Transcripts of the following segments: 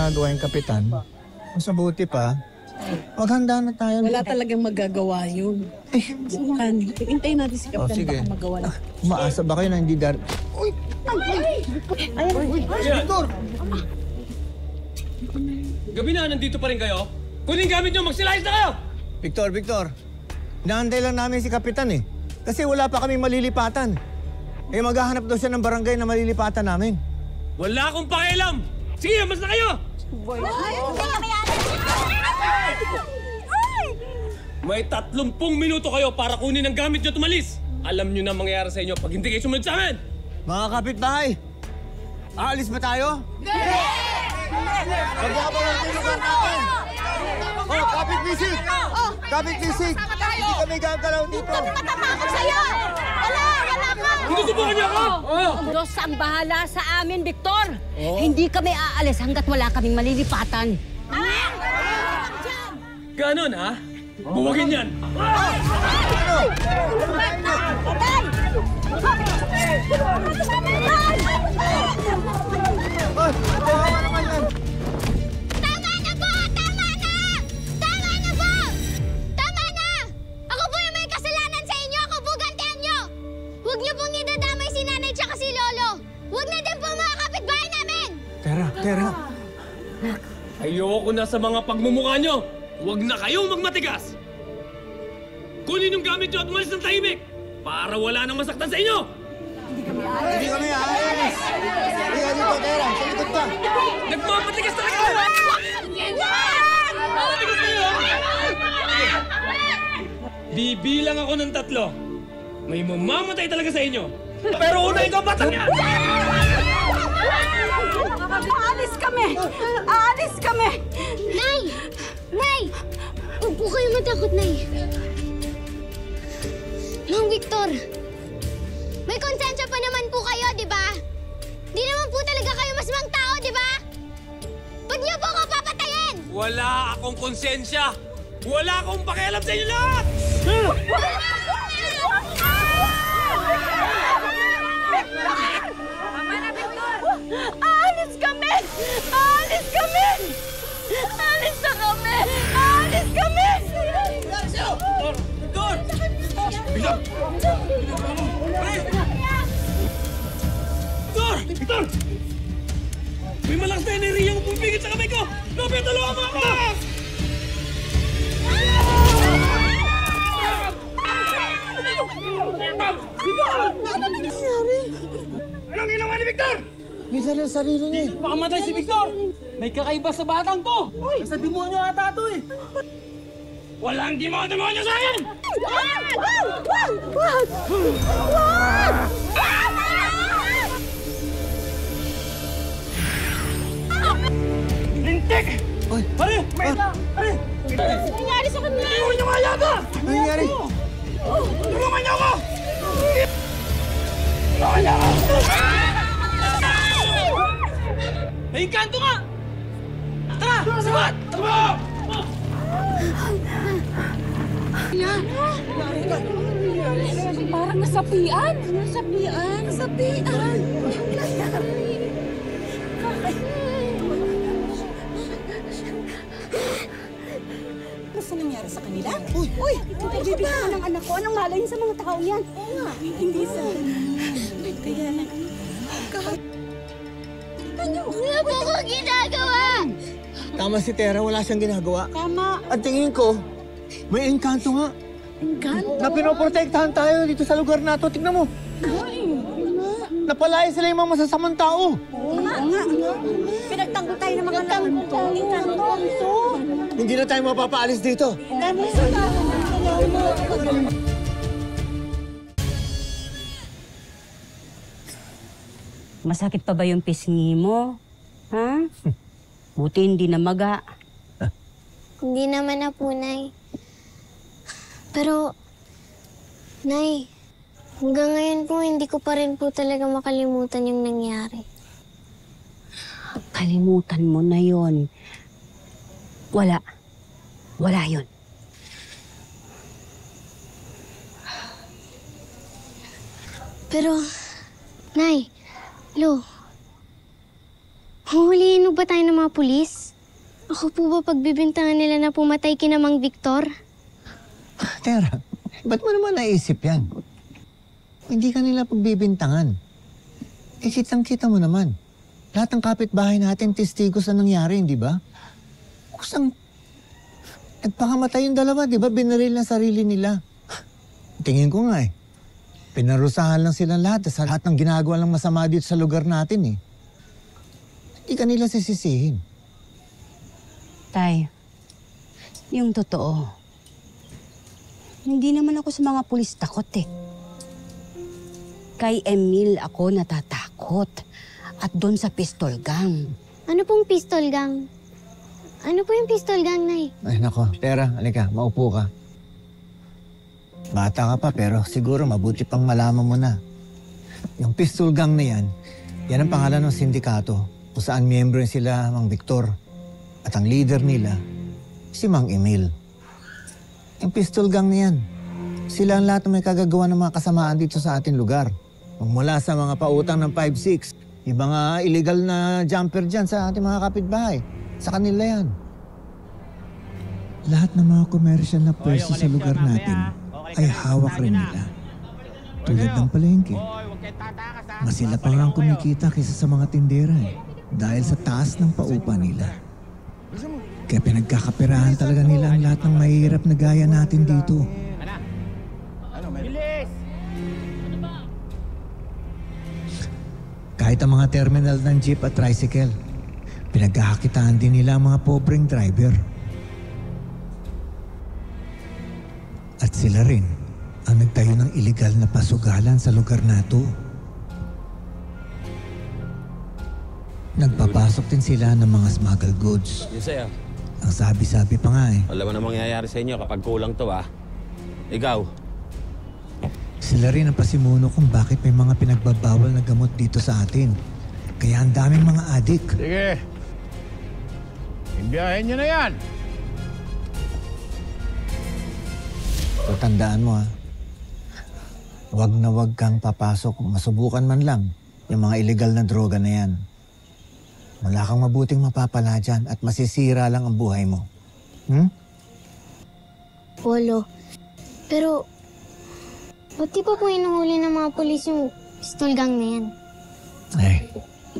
ginagawa yung kapitan, mas mabuti pa, maghanda na tayo. Wala talagang magagawa yun. Hintayin natin si Kapitan sige. baka magawa na. Umaasa ba kayo na hindi dar... Uy! Victor! Gabi na, nandito pa rin kayo? Kunin gamit nyo, magsilayas na kayo! Victor, inaantay lang namin si kapitan eh. Kasi wala pa kaming malilipatan. Eh maghahanap daw siya ng barangay na malilipatan namin. Wala akong pakialam! Sige, mas na kayo! May 30 minuto kayo para kunin ang gamit nyo tumalis. Alam nyo na mangyayari sa inyo pag hindi kayo sumunod sa amin. Mga kapitbahay, aalis ba tayo? Hindi! Magkakabaw ang tulugan natin! Oh, kapit bisig! Kapit bisig! Hindi kami gagalaw dito! Matatakot sa'yo! Wala ka! Sinusubukan niyo ako! Diyos ang bahala sa amin, Victor! Hindi kami aalis hanggat wala kaming malilipatan. Ganon, ha? Buwagin yan! Tama naman yan! Tama na po! Tama na! Tama na po! Tama na! Ako po yung may kasalanan sa inyo! Ako po gantihan nyo! Huwag niyo pong idadamay si nanay tsaka si lolo! Huwag na din po mga kapitbahay namin! Tera! Ayoko na sa mga pagmumukha nyo! Huwag na kayong magmatigas! Kunin yung gamit nyo at umalis ng tahimik! Para wala nang masaktan sa inyo! Hindi kami aalis! Hindi ka dito, Tera! Sa likod ka! Nagmamatigas talaga kayo! Matigas kayo, ha? Bibilang ako ng 3. May mamamatay talaga sa inyo! Pero una ikaw, batang yan! Aalis kami! Aalis kami! Nay! Nay! Huwag po kayo matakot, Nay. Mang Victor, may konsensya pa naman po kayo, di ba? Di naman po talaga kayo masmang tao, di ba? Ba't niyo po ako papatayin? Wala akong konsensya! Wala akong pakialam sa inyo lahat! Aalis kami! Aalis kami! Aalis na kami! Aalis kami! Victor! Victor! Victor! May malakas na enerhiya ang pumipigit sa kamay ko! Lopet, tulungan mo ako! Anong ginawa ni Victor? Minsan ang sarili niya eh. Makamatay si Victor! May kakaiba sa batang to! Sa demonyo ata to eh! Walang demonyo sa akin! Lintik! Oy! Pare! Pare! Nangyari sa kanila! Tulungan niyo nga yata! Ano nangyari? Tulungan niyo ako! Tulungan niyo ako! May kanto nga! Tara! Sabat! Tara! Parang nasapian! Nasapian! Nasapian! Ano nangyari sa kanila? Uy! Bibigyan ko ng anak ko. Anong malay sa mga taong yan? Oo nga, hindi sa... Kaya lang... Wala po ko ginagawa! Tama si Tera, wala siyang ginagawa. Tama. At tingin ko, may engkanto nga. Engkanto? Na pinoprotektahan tayo dito sa lugar na to. Tignan mo. Napalaya sila yung mga masasamang tao. Oo nga. Pinagtanggol tayo ng mga engkanto. Hindi na tayo mapapaalis dito. Masakit pa ba yung pisngi mo? Ha? Buti hindi na maga. Hindi naman na po, Nay. Pero, Nay, hanggang ngayon po hindi ko pa rin po talaga makalimutan yung nangyari. Kalimutan mo na yon. Wala. Wala yon. Pero, Nay, Lo, Huhulihin mo ba tayo ng mga pulis? Ako po ba pagbibintangan nila na pumatay kina Mang Victor? Tera, ba't mo naman naisip yan? Hindi ka nila pagbibintangan. Eh, kitang-kita mo naman. Lahat ng kapitbahay natin testigo sa nangyari, di ba? Kusang nagpakamatay yung dalawa, di ba? Binaril na sarili nila. Tingin ko nga eh. Pinarusahan lang silang lahat sa lahat ng ginagawa lang masama dito sa lugar natin eh. Hindi ka nila sisisihin. Tay, yung totoo, hindi naman ako sa mga pulis takot eh. Kay Emil ako natatakot. At doon sa pistol gang. Ano pong pistol gang? Ano po yung pistol gang, Nay? Ay nako, Tera, halika, maupo ka. Bata ka pa pero siguro mabuti pang malaman mo na. Yung pistol gang na yan ang pangalan ng sindikato kung saan miyembro sila Mang Victor. At ang leader nila, si Mang Emil. Yung pistol gang na yan, sila ang lahat na may kagagawa ng mga kasamaan dito sa ating lugar. Mula sa mga pautang ng 5-6, yung mga illegal na jumper dyan sa ating mga kapitbahay. Sa kanila yan. Lahat ng mga komersyal na pwesto sa lugar natin ay hawak rin nila. Tulad ng palengke. Mas sila pa nga ang kumikita kaysa sa mga tindera dahil sa taas ng paupa nila. Kaya pinagkakapirahan talaga nila ang lahat ng mahihirap na gaya natin dito. Kahit ang mga terminal ng jeep at tricycle, pinagkakakitaan din nila ang mga pobreng driver. At sila rin ang nagtayo ng iligal na pasugalan sa lugar na to. Nagpapasok din sila ng mga smuggled goods. Yun sa'yo. Ang sabi-sabi pa nga Alam mo na mangyayari sa inyo kapag kulang to, Ikaw, sila rin ang pasimuno kung bakit may mga pinagbabawal na gamot dito sa atin. Kaya ang daming mga adik. Sige. Ibiyahin nyo na yan. So, tandaan mo wag na wag kang papasok, masubukan man lang yung mga illegal na droga na yan. Wala kang mabuting mapapala dyan at masisira lang ang buhay mo. Polo. Pero, ba't di pa po inuhuli ng mga pulis yung pistol gang na yan? Eh,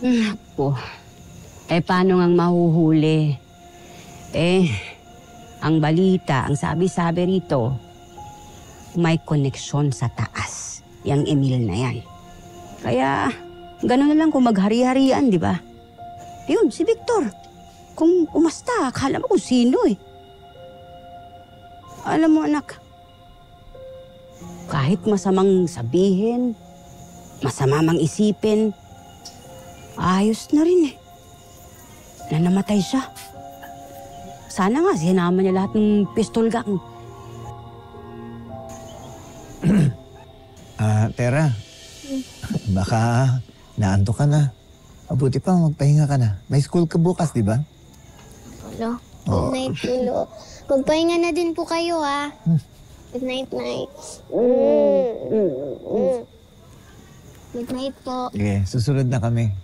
Naku. Paano ngang mahuhuli? Ang balita, ang sabi-sabi rito, may koneksyon sa taas. Yang Emil na yan. Kaya, gano'n na lang kung maghari-harian, di ba? Yun, si Victor. Kung umasta, akala mo kung sino Alam mo, anak, kahit masamang sabihin, masama mang isipin, ayos na rin na namatay siya. Sana nga sinama niya lahat ng pistol gang. Tera, baka naantok ka na. Mabuti pa, magpahinga ka na. May school ka bukas, di ba? Polo, good night, Polo. Magpahinga na din po kayo, ha? Good night, night. Good night po. Sige, susunod na kami.